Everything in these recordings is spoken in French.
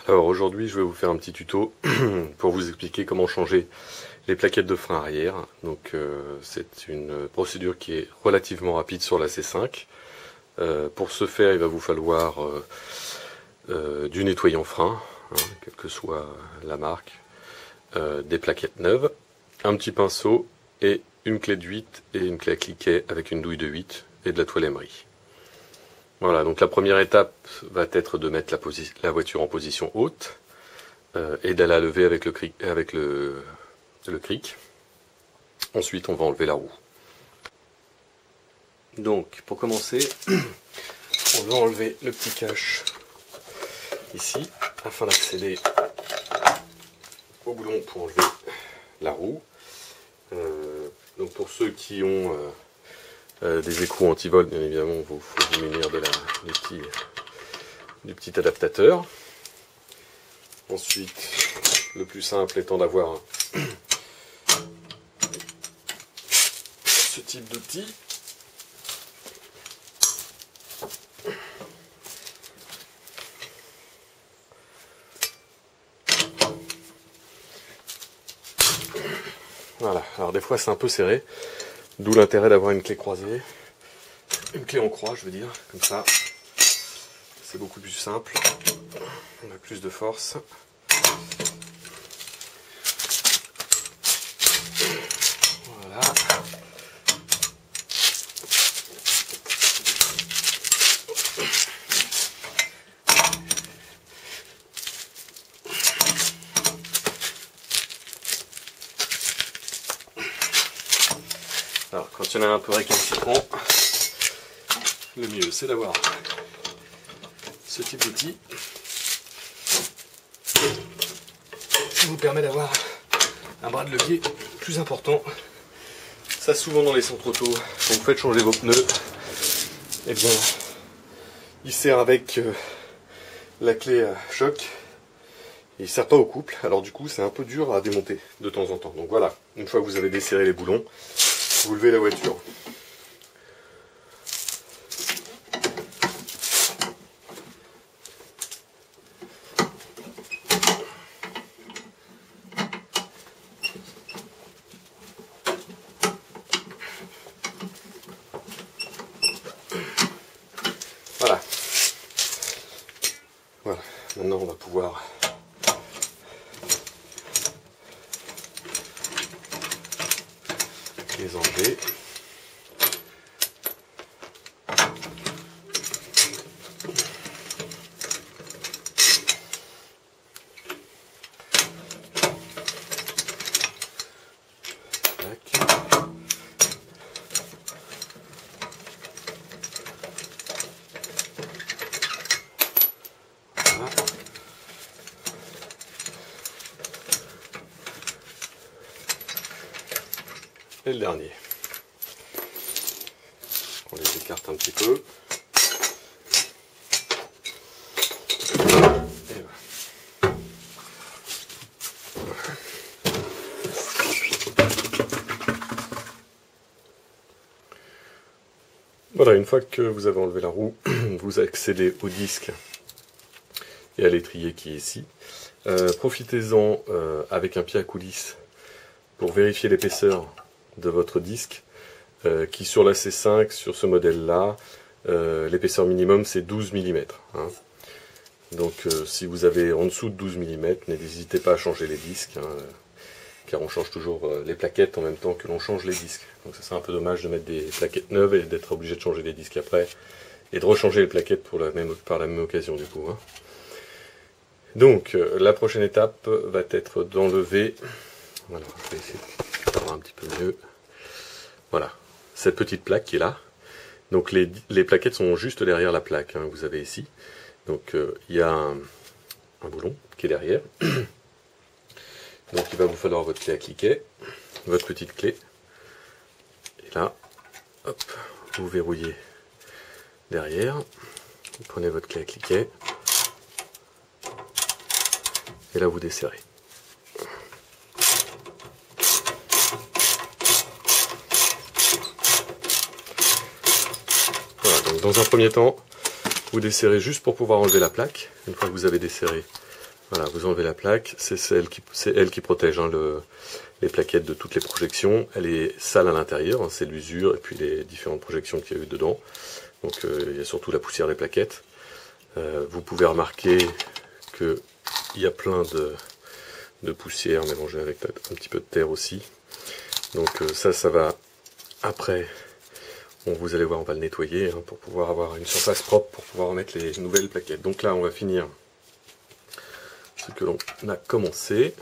Alors aujourd'hui je vais vous faire un petit tuto pour vous expliquer comment changer les plaquettes de frein arrière. Donc c'est une procédure qui est relativement rapide sur la C5. Pour ce faire il va vous falloir du nettoyant frein, quelle que soit la marque, des plaquettes neuves, un petit pinceau et une clé de 8 et une clé à cliquet avec une douille de 8 et de la toile émerie. Voilà, donc la première étape va être de mettre la voiture en position haute et d'aller la lever avec le cric. Ensuite, on va enlever la roue. Donc, pour commencer, on va enlever le petit cache ici, afin d'accéder au boulon pour enlever la roue. Donc pour ceux qui ont des écrous anti-vol, bien évidemment, il faut vous munir de du petit adaptateur. Ensuite, le plus simple étant d'avoir ce type d'outil. Voilà, alors des fois c'est un peu serré, d'où l'intérêt d'avoir une clé croisée, une clé en croix je veux dire, comme ça c'est beaucoup plus simple, on a plus de force. Voilà. Alors, quand il y en a un peu récalcitrant, le mieux c'est d'avoir ce type d'outil. Ça vous permet d'avoir un bras de levier plus important. Ça, souvent dans les centres auto, quand vous faites changer vos pneus, et bien, il sert avec la clé à choc. Et il ne sert pas au couple, alors du coup c'est un peu dur à démonter de temps en temps. Donc voilà, une fois que vous avez desserré les boulons, vous levez la voiture. Voilà. Voilà. Maintenant on va pouvoir les enlever. Voilà. Et le dernier. On les écarte un petit peu. Et voilà. Voilà, une fois que vous avez enlevé la roue, vous accédez au disque et à l'étrier qui est ici. Profitez-en avec un pied à coulisse pour vérifier l'épaisseur de votre disque, qui sur la C5, sur ce modèle-là, l'épaisseur minimum c'est 12 mm. Hein. Donc si vous avez en dessous de 12 mm, n'hésitez pas à changer les disques, hein, car on change toujours les plaquettes en même temps que l'on change les disques. Donc ça c'est un peu dommage de mettre des plaquettes neuves et d'être obligé de changer les disques après, et de rechanger les plaquettes par la même occasion du coup. Hein. Donc la prochaine étape va être d'enlever, voilà, je vais essayer de voir un petit peu mieux, voilà, cette petite plaque qui est là. Donc les plaquettes sont juste derrière la plaque, hein, que vous avez ici. Donc il y a un boulon qui est derrière. Donc il va vous falloir votre clé à cliquet, votre petite clé. Et là, hop, vous verrouillez derrière. Vous prenez votre clé à cliquet. Et là vous desserrez. Voilà, donc dans un premier temps, vous desserrez juste pour pouvoir enlever la plaque. Une fois que vous avez desserré, Voilà, vous enlevez la plaque, c'est elle qui protège hein, les plaquettes de toutes les projections. Elle est sale à l'intérieur, hein, c'est l'usure et puis les différentes projections qu'il y a eu dedans. Donc il y a surtout la poussière des plaquettes. Vous pouvez remarquer qu'il y a plein de poussière mélangée avec un petit peu de terre aussi. Donc ça va après. Vous allez voir, on va le nettoyer hein, pour pouvoir avoir une surface propre pour pouvoir remettre les nouvelles plaquettes. Donc là, on va finir ce que l'on a commencé.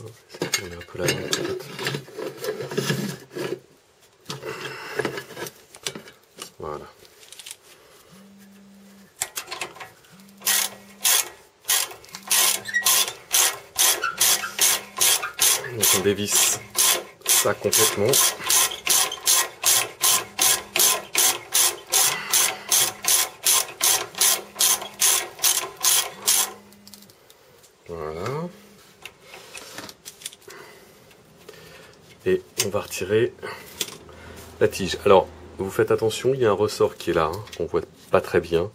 On va tourner un peu la lampe peut-être. Voilà. Donc on dévisse ça complètement. Voilà. Et on va retirer la tige. Alors, vous faites attention, il y a un ressort qui est là, hein, qu'on voit pas très bien,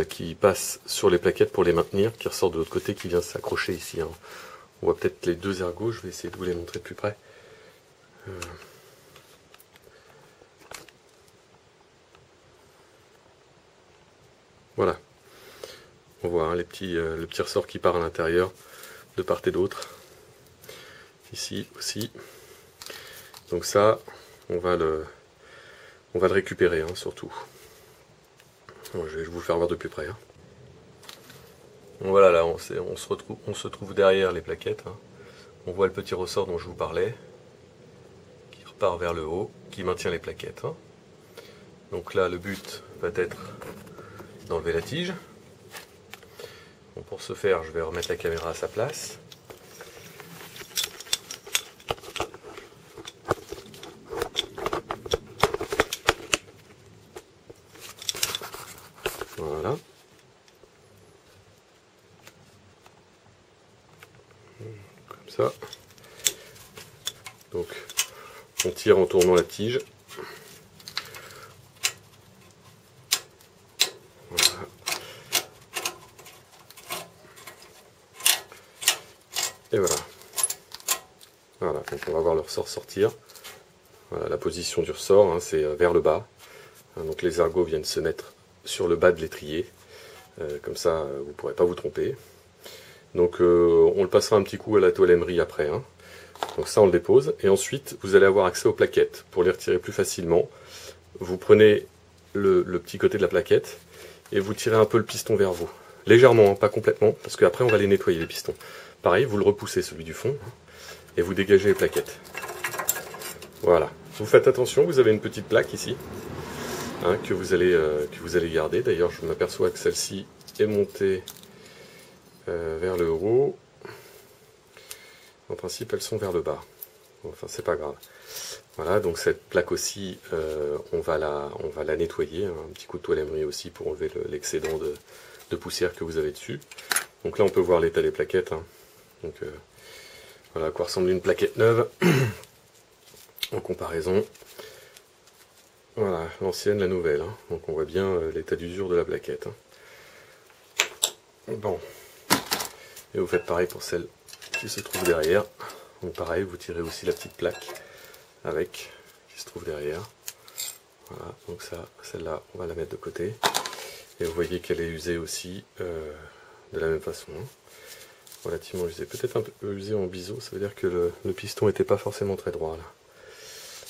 qui passe sur les plaquettes pour les maintenir, qui ressort de l'autre côté, qui vient s'accrocher ici. Hein. On voit peut-être les deux ergots, je vais essayer de vous les montrer de plus près. Voilà. On voit hein, le petit ressort qui part à l'intérieur, de part et d'autre. Ici aussi. Donc ça, on va le récupérer hein, surtout. Bon, je vais vous le faire voir de plus près. Hein. Bon, voilà, là on se trouve derrière les plaquettes. Hein. On voit le petit ressort dont je vous parlais, qui repart vers le haut, qui maintient les plaquettes. Hein. Donc là, le but va être d'enlever la tige. Bon, pour ce faire, je vais remettre la caméra à sa place. Voilà. Comme ça. Donc, on tire en tournant la tige. Voilà. Et voilà. Voilà, donc on va voir le ressort sortir. Voilà, la position du ressort, hein, c'est vers le bas. Hein, donc les ergots viennent se mettre sur le bas de l'étrier. Comme ça, vous ne pourrez pas vous tromper. Donc on le passera un petit coup à la toilemmerie après. Hein. Donc ça, on le dépose. Et ensuite, vous allez avoir accès aux plaquettes. Pour les retirer plus facilement, vous prenez le petit côté de la plaquette et vous tirez un peu le piston vers vous. Légèrement, hein, pas complètement, parce qu'après on va les nettoyer les pistons. Pareil, vous le repoussez, celui du fond, hein, et vous dégagez les plaquettes. Voilà. Vous faites attention, vous avez une petite plaque ici, hein, que vous allez garder. D'ailleurs, je m'aperçois que celle-ci est montée vers le haut. En principe, elles sont vers le bas. Enfin, c'est pas grave. Voilà, donc cette plaque aussi, on va la nettoyer. Hein, un petit coup de toilemmerie aussi pour enlever l'excédent de poussière que vous avez dessus. Donc là, on peut voir l'état des plaquettes. Hein. Donc voilà à quoi ressemble une plaquette neuve en comparaison. Voilà, l'ancienne, la nouvelle. Hein. Donc on voit bien l'état d'usure de la plaquette. Hein. Bon. Et vous faites pareil pour celle qui se trouve derrière. Donc pareil, vous tirez aussi la petite plaque avec, qui se trouve derrière. Voilà, donc ça, celle-là, on va la mettre de côté. Et vous voyez qu'elle est usée aussi de la même façon. Hein. Relativement usée. Peut-être un peu usée en biseau, ça veut dire que le piston n'était pas forcément très droit là.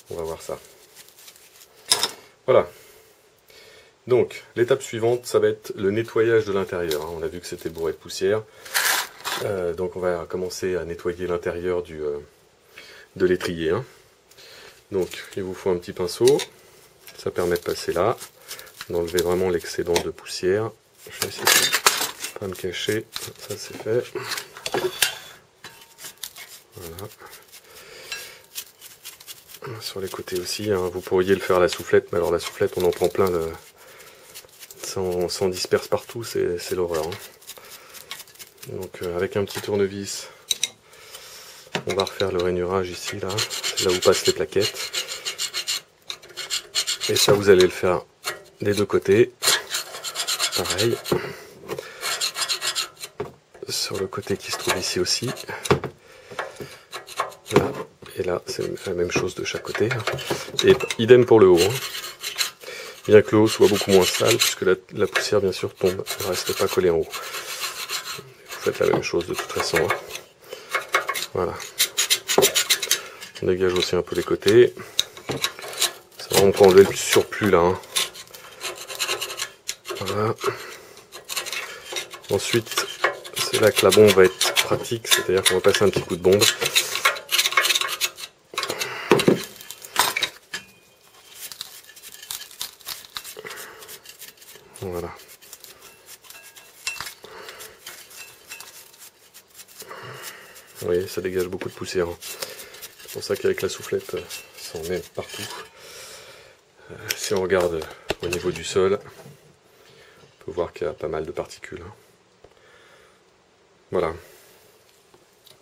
On va voir ça. Voilà. Donc, l'étape suivante, ça va être le nettoyage de l'intérieur. Hein. On a vu que c'était bourré de poussière. Donc on va commencer à nettoyer l'intérieur de l'étrier. Hein. Donc il vous faut un petit pinceau. Ça permet de passer là. D'enlever vraiment l'excédent de poussière. Je vais essayer de pas me cacher. Ça c'est fait. Voilà. Sur les côtés aussi, hein, vous pourriez le faire à la soufflette, mais alors la soufflette on en prend plein, ça en disperse partout, c'est l'horreur. Hein. Donc avec un petit tournevis, on va refaire le rainurage ici, là où passent les plaquettes. Et ça vous allez le faire des deux côtés, pareil. sur le côté qui se trouve ici aussi. Là. Et là, c'est la même chose de chaque côté. Et idem pour le haut. Bien que le haut soit beaucoup moins sale, puisque la poussière, bien sûr, tombe. Elle ne reste pas collée en haut. Vous faites la même chose de toute façon. Voilà. On dégage aussi un peu les côtés. C'est vraiment pour enlever le surplus là. Voilà. Ensuite, c'est là que la bombe va être pratique, c'est-à-dire qu'on va passer un petit coup de bombe. Voilà. Vous voyez, ça dégage beaucoup de poussière. C'est pour ça qu'avec la soufflette, ça en met partout. Si on regarde au niveau du sol, on peut voir qu'il y a pas mal de particules. Voilà.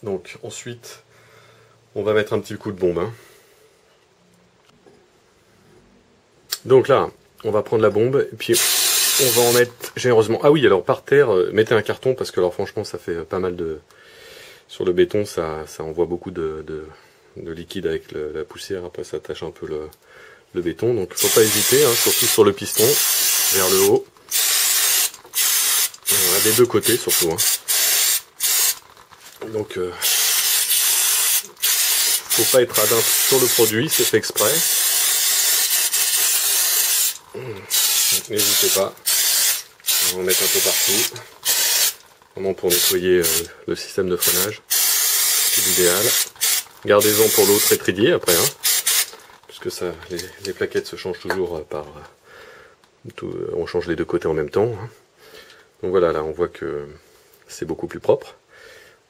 Donc ensuite, on va mettre un petit coup de bombe. Donc là, on va prendre la bombe et puis on va en mettre généreusement. Ah oui, alors par terre, mettez un carton parce que alors franchement, ça fait pas mal de... Sur le béton, ça envoie beaucoup de liquide avec la poussière. Après, ça attache un peu le béton. Donc, il ne faut pas hésiter, surtout sur le piston, vers le haut. Voilà, des deux côtés surtout. Donc, faut pas être radin sur le produit, c'est fait exprès. N'hésitez pas. On va en mettre un peu partout. Vraiment pour nettoyer le système de freinage. C'est l'idéal. Gardez-en pour l'eau très tridier après, puisque ça, les plaquettes se changent toujours par... on change les deux côtés en même temps. Donc voilà, là on voit que c'est beaucoup plus propre.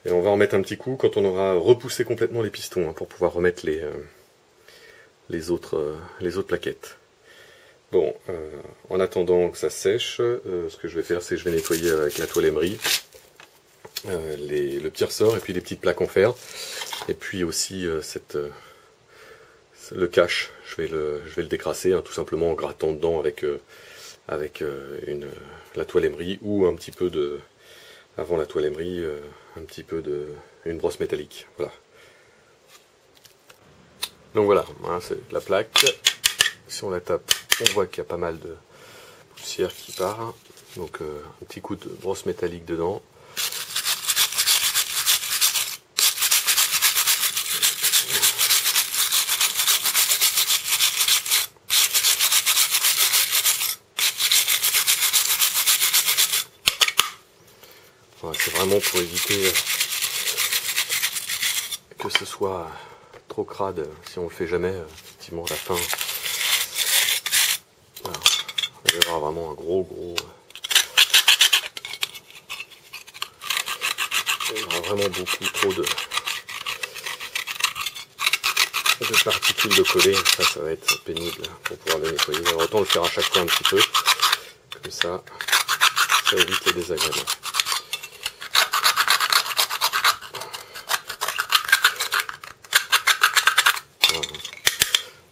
Et on va en mettre un petit coup quand on aura repoussé complètement les pistons, pour pouvoir remettre les autres plaquettes. Bon, en attendant que ça sèche, ce que je vais faire, c'est que je vais nettoyer avec la toile émerie le petit ressort et puis les petites plaques en fer. Et puis aussi le cache, je vais le décrasser, tout simplement en grattant dedans avec la toile émerie ou un petit peu de... Avant la toile émerie, un petit peu une brosse métallique. Voilà. Donc voilà, c'est la plaque. Si on la tape, on voit qu'il y a pas mal de poussière qui part. Donc un petit coup de brosse métallique dedans. Voilà, c'est vraiment pour éviter que ce soit trop crade. Si on le fait jamais, effectivement à la fin, voilà, il va y avoir vraiment un gros il y aura vraiment beaucoup trop de particules de coller. Ça va être pénible pour pouvoir le nettoyer. Alors, autant le faire à chaque fois un petit peu, comme ça évite les désagréments. Voilà.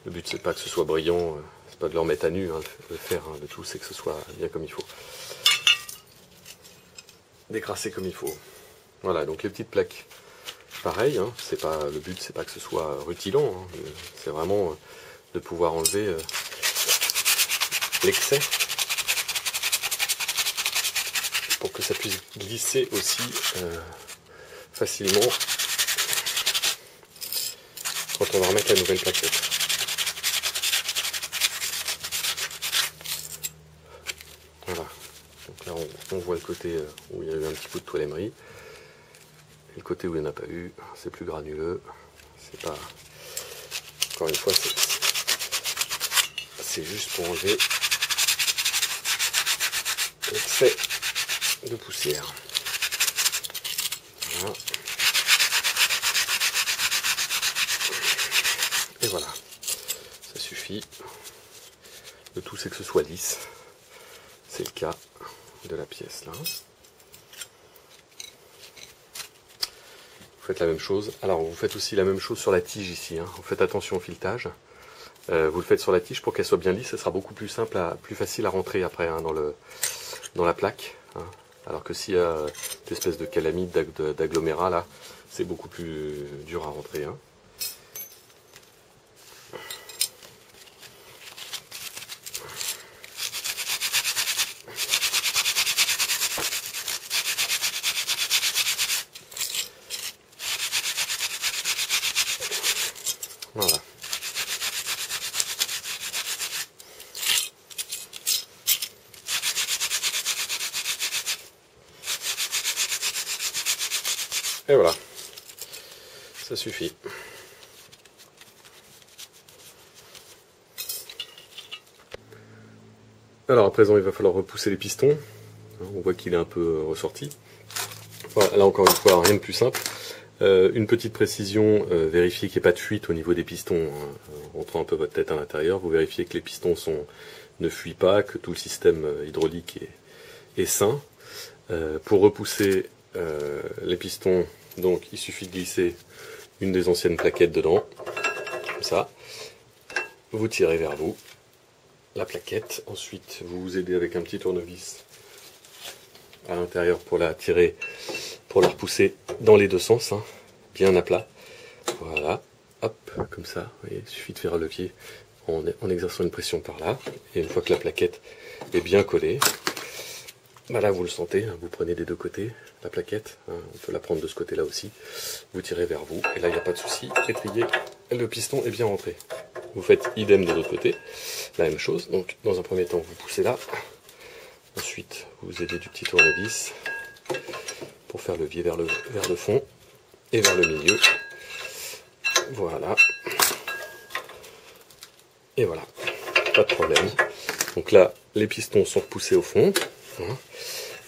Le but c'est pas que ce soit brillant, c'est pas de leur mettre à nu, le faire, le tout c'est que ce soit bien comme il faut. Décrasser comme il faut. Voilà, donc les petites plaques, pareil, c'est pas, le but c'est pas que ce soit rutilant, c'est vraiment de pouvoir enlever l'excès pour que ça puisse glisser aussi facilement quand on va remettre la nouvelle plaquette. Voilà, donc là on voit le côté où il y a eu un petit coup de toile émerie. Et le côté où il n'y en a pas eu, c'est plus granuleux. C'est pas... Encore une fois, c'est juste pour enlever l'excès de poussière. Voilà. Et voilà. Ça suffit. Le tout, c'est que ce soit lisse. C'est le cas de la pièce là. Vous faites la même chose. Alors vous faites aussi la même chose sur la tige ici. Vous faites attention au filetage. Vous le faites sur la tige pour qu'elle soit bien lisse. Ce sera beaucoup plus simple, plus facile à rentrer après dans la plaque. Alors que s'il y a cette espèce de calamite, d'agglomérat là, c'est beaucoup plus dur à rentrer. Hein. Voilà. Et voilà, ça suffit. Alors à présent, il va falloir repousser les pistons. On voit qu'il est un peu ressorti. Voilà, là encore une fois, rien de plus simple. Une petite précision, vérifiez qu'il n'y ait pas de fuite au niveau des pistons. En rentrant un peu votre tête à l'intérieur, vous vérifiez que les pistons ne fuient pas, que tout le système hydraulique est sain. Pour repousser les pistons, donc il suffit de glisser une des anciennes plaquettes dedans, comme ça. Vous tirez vers vous la plaquette. Ensuite, vous vous aidez avec un petit tournevis à l'intérieur pour la tirer, pour la repousser dans les deux sens, hein, bien à plat. Voilà, hop, comme ça. Vous voyez, il suffit de faire le pied en exerçant une pression par là. Et une fois que la plaquette est bien collée, bah là vous le sentez, hein, vous prenez des deux côtés la plaquette, hein, on peut la prendre de ce côté-là aussi. Vous tirez vers vous, et là il n'y a pas de souci. Étrier, le piston est bien rentré. Vous faites idem de l'autre côté, la même chose. Donc dans un premier temps, vous poussez là. Ensuite, vous vous aidez du petit tournevis pour faire levier vers le fond et vers le milieu. Voilà. Et voilà, pas de problème. Donc là, les pistons sont repoussés au fond.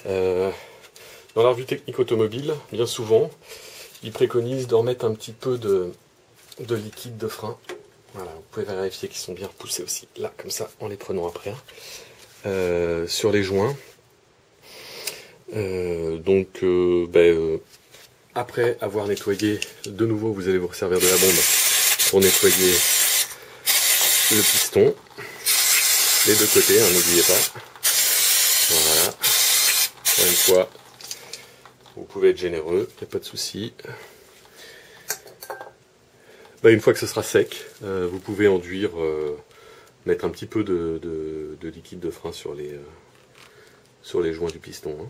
Dans la revue technique automobile, bien souvent, ils préconisent de remettre un petit peu de liquide de frein. Voilà, vous pouvez vérifier qu'ils sont bien repoussés aussi, là, comme ça, en les prenant après. Sur les joints. Après avoir nettoyé, de nouveau, vous allez vous resservir de la bombe pour nettoyer le piston. Les deux côtés, hein, n'oubliez pas. Voilà. Encore une fois, vous pouvez être généreux, il n'y a pas de souci. Une fois que ce sera sec, vous pouvez enduire, mettre un petit peu de liquide de frein sur les joints du piston. Hein.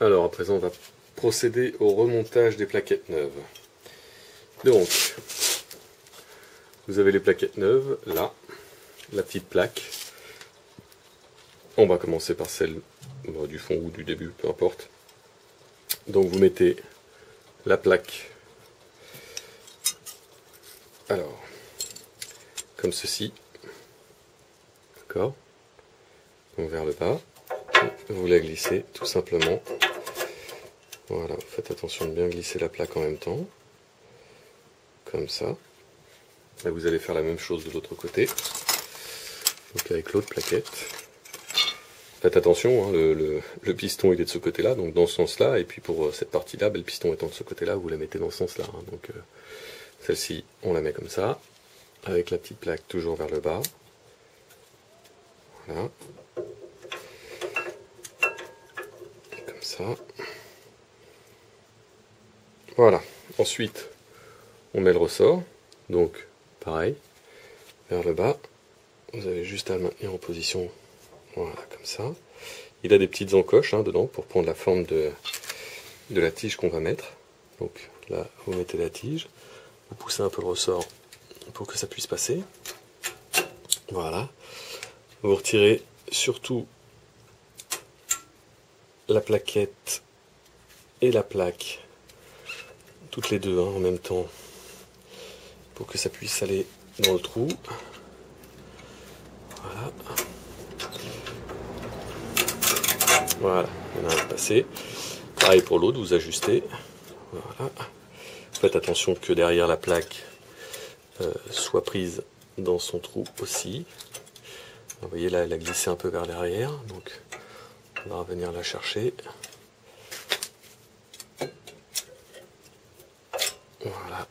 Alors, à présent, on va procéder au remontage des plaquettes neuves. Donc, vous avez les plaquettes neuves, là, la petite plaque. On va commencer par celle du fond ou du début, peu importe. Donc vous mettez la plaque, alors, comme ceci, d'accord, donc vers le bas, vous la glissez tout simplement. Voilà, faites attention de bien glisser la plaque en même temps, comme ça. Là, vous allez faire la même chose de l'autre côté, donc avec l'autre plaquette. Faites attention, hein, le piston il est de ce côté-là, donc dans ce sens-là, et puis pour cette partie-là, le piston étant de ce côté-là, vous la mettez dans ce sens-là. Hein, donc celle-ci, on la met comme ça, avec la petite plaque toujours vers le bas. Voilà. Comme ça. Voilà. Ensuite, on met le ressort, donc pareil, vers le bas. Vous avez juste à le maintenir en position. Voilà, comme ça. Il a des petites encoches dedans pour prendre la forme de la tige qu'on va mettre. Donc là, vous mettez la tige, vous poussez un peu le ressort pour que ça puisse passer. Voilà. Vous retirez surtout la plaquette et la plaque, toutes les deux en même temps, pour que ça puisse aller dans le trou. Voilà. Voilà, il y en a un passé. Pareil pour l'autre, vous ajustez. Voilà. Faites attention que derrière la plaque soit prise dans son trou aussi. Vous voyez là, elle a glissé un peu vers l'arrière, donc on va revenir la chercher. Voilà,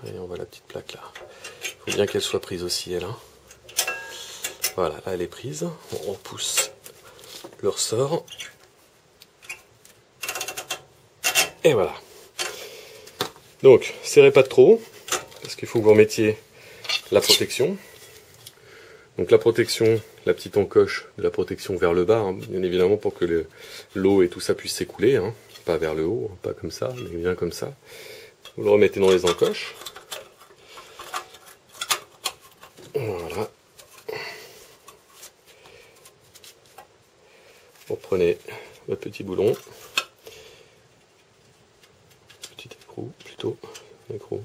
et on voit la petite plaque là. Il faut bien qu'elle soit prise aussi, elle. Hein. Voilà, là elle est prise. On repousse le ressort. Et voilà. Donc, serrez pas trop, parce qu'il faut que vous remettiez la protection. Donc la protection, la petite encoche de la protection vers le bas, hein, bien évidemment pour que l'eau et tout ça puisse s'écouler, hein, pas vers le haut, pas comme ça, mais bien comme ça. Vous le remettez dans les encoches. Voilà. Vous reprenez votre petit boulon. Petit écrou, plutôt. Écrou.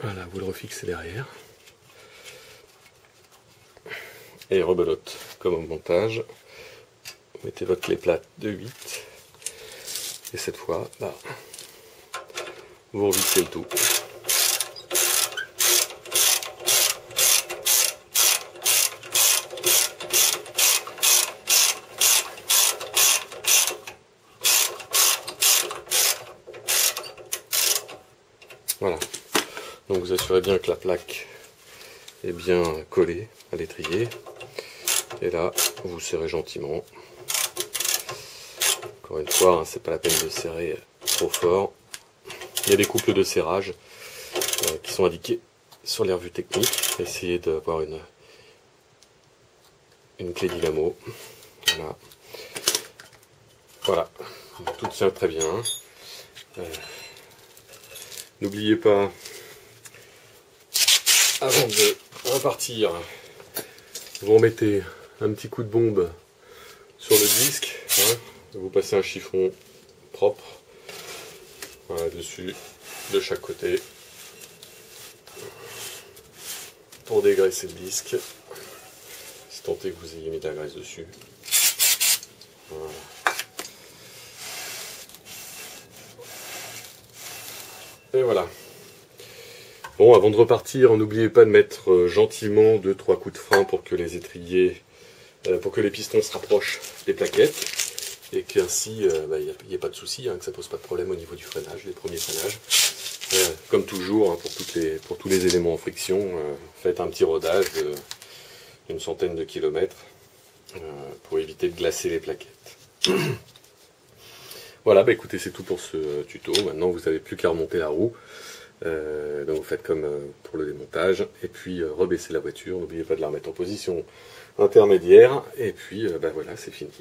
Voilà, vous le refixez derrière. Et rebelote comme au montage. Vous mettez votre clé plate de 8. Et cette fois, là, vous revissez le tout. Voilà. Donc vous assurez bien que la plaque est bien collée à l'étrier. Et là, vous serrez gentiment. Encore une fois, hein, c'est pas la peine de serrer trop fort. Il y a des couples de serrage qui sont indiqués sur les revues techniques. Essayez d'avoir une clé dynamo. Voilà. Voilà. Tout tient très bien. N'oubliez pas, avant de repartir, vous remettez un petit coup de bombe sur le disque. Hein. Vous passez un chiffon propre, voilà, dessus, de chaque côté, pour dégraisser le disque, si tant est que vous ayez mis de la graisse dessus. Voilà. Et voilà. Bon, avant de repartir, n'oubliez pas de mettre gentiment 2-3 coups de frein pour que les étriers, pour que les pistons se rapprochent des plaquettes. Et qu'ainsi, il n'y ait pas de souci, hein, que ça ne pose pas de problème au niveau du freinage, les premiers freinages. Comme toujours, hein, pour tous les éléments en friction, faites un petit rodage d'une centaine de kilomètres pour éviter de glacer les plaquettes. Voilà, bah écoutez, c'est tout pour ce tuto. Maintenant, vous n'avez plus qu'à remonter la roue. Donc vous faites comme pour le démontage. Et puis, rebaissez la voiture. N'oubliez pas de la remettre en position intermédiaire. Et puis, bah voilà, c'est fini.